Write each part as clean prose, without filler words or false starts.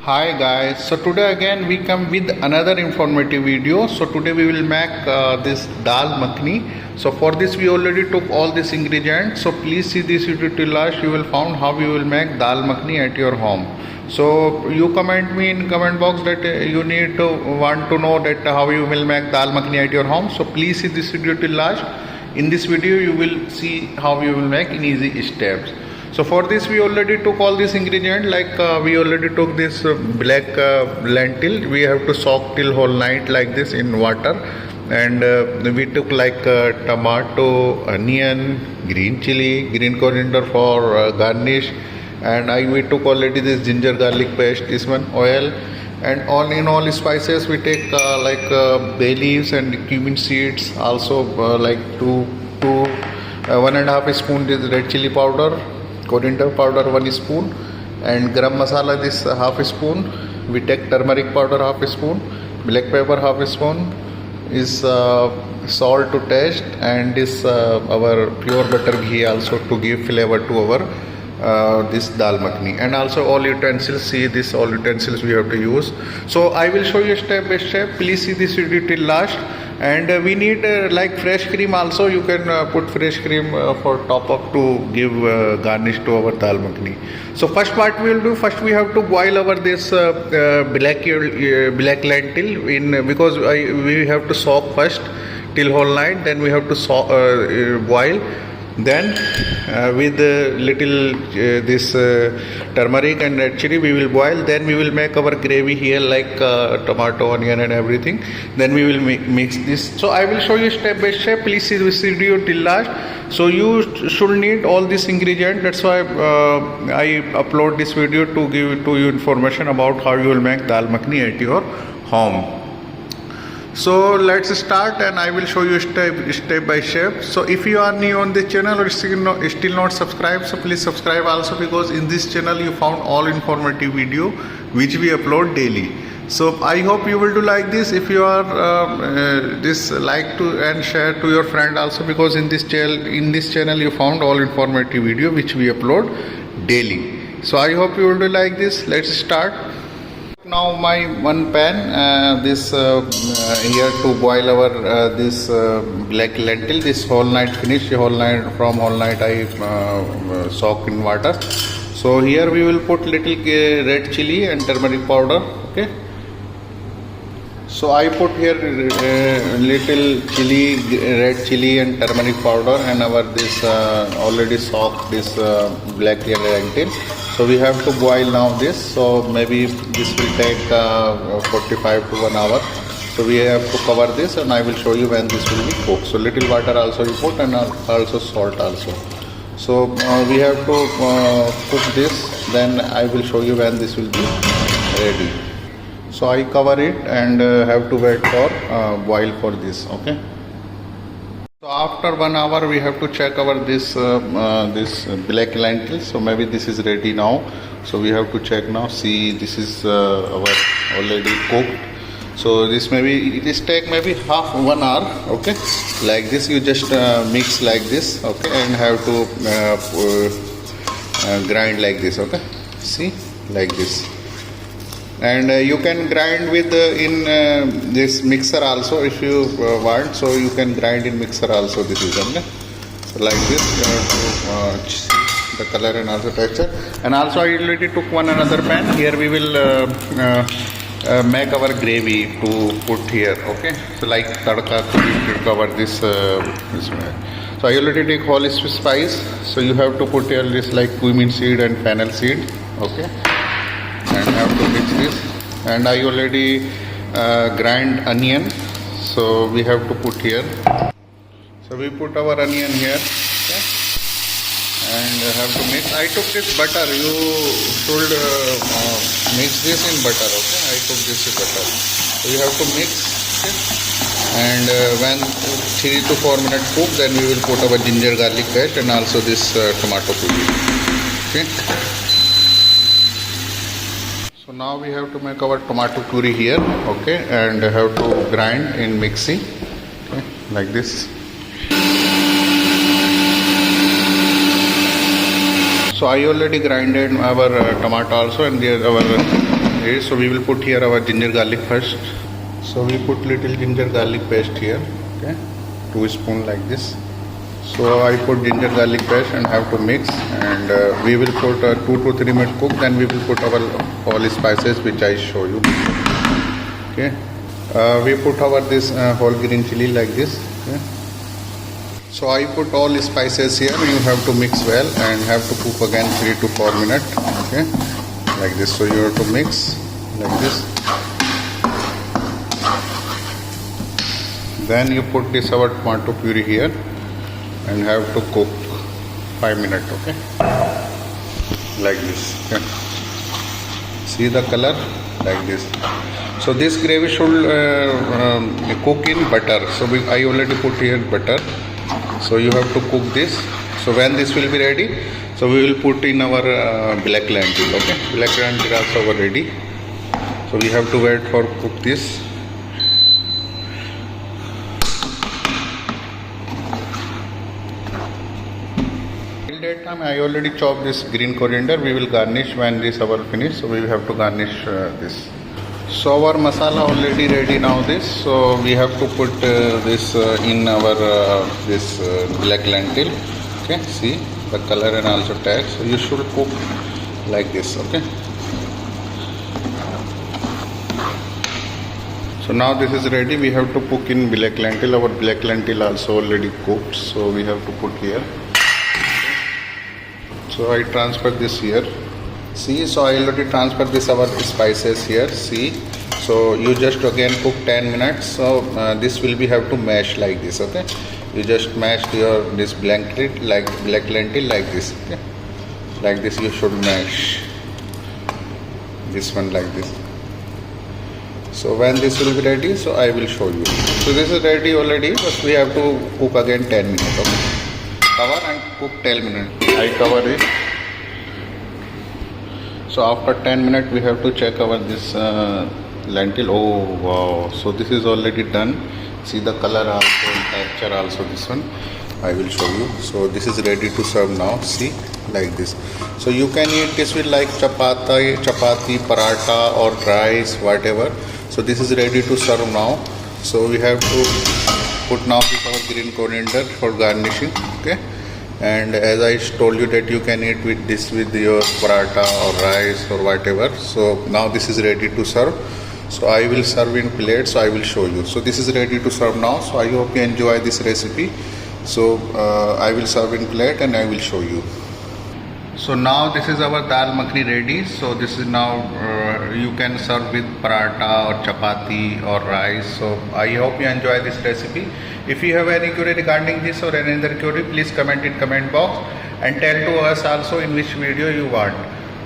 Hi guys, so today again we come with another informative video. So today we will make this Dal Makhni. So for this we already took all these ingredients, so please see this video till last. You will find how you will make Dal Makhni at your home. So you comment me in comment box that you need to want to know that how you will make Dal Makhni at your home. So please see this video till last. In this video you will see how you will make in easy steps. So for this we already took all these ingredients, like we already took this black lentil. We have to soak till whole night like this in water, and we took like tomato, onion, green chili, green coriander for garnish, and we took already this ginger garlic paste, this one, oil, and all spices we take like bay leaves and cumin seeds, also like 1.5 spoon this red chili powder, coriander powder 1 spoon, and garam masala this half spoon. We take turmeric powder half spoon, black pepper half spoon, is salt to taste, and this our pure butter ghee also to give flavor to our this dal makhni. And also all utensils, see this all utensils we have to use. So I will show you step by step. Please see this video till last. And we need like fresh cream also. You can put fresh cream for top up to give garnish to our dal makhni. So first part we will do, first we have to boil our this black lentil in, because we have to soak first till whole night, then we have to boil. Then with little this turmeric and red chili we will boil. Then we will make our gravy here, like tomato, onion and everything. Then we will mix this. So I will show you step by step. Please see this video till last. So you should need all this ingredient. That's why I upload this video to give to you information about how you will make dal makhni at your home. So let's start, and I will show you step by step. So if you are new on this channel or still not subscribed, so please subscribe also, because in this channel you found all informative video which we upload daily. So I hope you will do like this. If you are like to and share to your friend also, because in this channel you found all informative video which we upload daily. So I hope you will do like this. Let's start. Now my one pan, this here to boil our this black lentil. This whole night finished, from whole night I soak in water. So here we will put little red chili and turmeric powder. Okay. So I put here little chili, red chili and turmeric powder, and our this already soaked this black lentil. So we have to boil now this. So maybe this will take 45 to 1 hour. So we have to cover this, and I will show you when this will be cooked. So little water also you put, and also salt also. So we have to cook this. Then I will show you when this will be ready. So I cover it and have to wait for boil for this. Okay. So after 1 hour we have to check our this black lentil. So maybe this is ready now. So we have to check now. See, this is our already cooked. So this maybe it is take maybe half 1 hour. Okay, like this you just mix like this. Okay, and have to grind like this. Okay, see, like this. And you can grind with in this mixer also if you want. So you can grind in mixer also. This is okay. So like this you have to see the color and also texture. And also I already took another pan. Here we will make our gravy to put here. Okay. So like tadka to cover this. So I already take whole spice. So you have to put here this like cumin seed and fennel seed. Okay. And have to mix this, and I already grind onion, so we have to put here. So we put our onion here, okay, and have to mix. I took this butter. You should mix this in butter. Okay, I took this in butter. So you have to mix, okay? And when 3 to 4 minutes cook, then we will put our ginger garlic paste and also this tomato puree. Okay. So now we have to make our tomato puree here, okay, and have to grind in mixie, okay, like this. So I already grinded our tomato also, and our here. So we will put here our ginger garlic first. So we put little ginger garlic paste here. Okay, 2 spoon like this. So I put ginger garlic paste and have to mix, and we will put 2 to 3 minutes cook. Then we will put our all spices which I show you. Okay, we put our this whole green chili like this. Okay. So I put all spices here. You have to mix well and have to cook again 3 to 4 minutes. Okay, like this. So you have to mix like this. Then you put this our tomato puree here and have to cook 5 minutes. Okay, like this. Okay. See the color like this. So this gravy should cook in butter. So I already put here butter. So you have to cook this. So when this will be ready, so we will put in our black lentil. Okay, black lentil also ready. So we have to wait for cook this. Till that time I already chopped this green coriander. We will garnish when this our finish. So we will have to garnish this. So our masala already ready now. This, so we have to put this in our this black lentil. Okay, see the color and also taste. So you should cook like this. Okay. So now this is ready. We have to cook in black lentil. Our black lentil also already cooked. So we have to put here. So I transfer this here. See, so I already transferred this our spices here. See, so you just again cook 10 minutes. So this will be have to mash like this. Okay, you just mash your this black lentil like this. Okay, like this you should mash this one like this. So when this will be ready, so I will show you. So this is ready already, but we have to cook again 10 minutes. Okay, cover and cook 10 minutes. I cover it. So after 10 minutes we have to check our this lentil. Oh wow, so this is already done. See the color also, texture also, this one I will show you. So this is ready to serve now. See, like this. So you can eat this with like chapati, paratha or rice, whatever. So this is ready to serve now. So we have to put now this our green coriander for garnishing. Okay. And as I told you that you can eat with this with your paratha or rice or whatever. So now this is ready to serve. So I will serve in plate. So I will show you. So this is ready to serve now. So I hope you enjoy this recipe. So I will serve in plate and I will show you. So now this is our dal makhni ready. So this is now you can serve with paratha or chapati or rice. So I hope you enjoy this recipe. If you have any query regarding this or any other query, please comment in comment box and tell to us also in which video you want.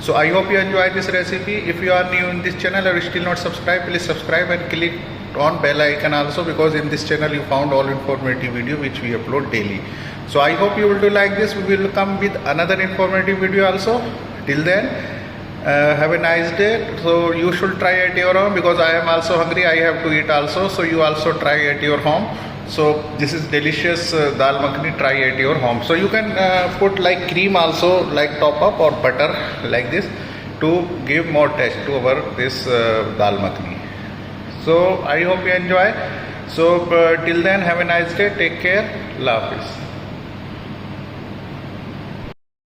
So I hope you enjoy this recipe. If you are new in this channel or still not subscribed, please subscribe and click on bell icon also, because in this channel you found all informative video which we upload daily. So I hope you will do like this. We will come with another informative video also. Till then, have a nice day. So you should try at your home, because I am also hungry. I have to eat also. So you also try at your home. So this is delicious dal makhni. Try at your home. So you can put like cream also, like top up, or butter like this to give more taste to our this dal makhni. So I hope you enjoy. So till then, have a nice day. Take care. Allah Hafiz.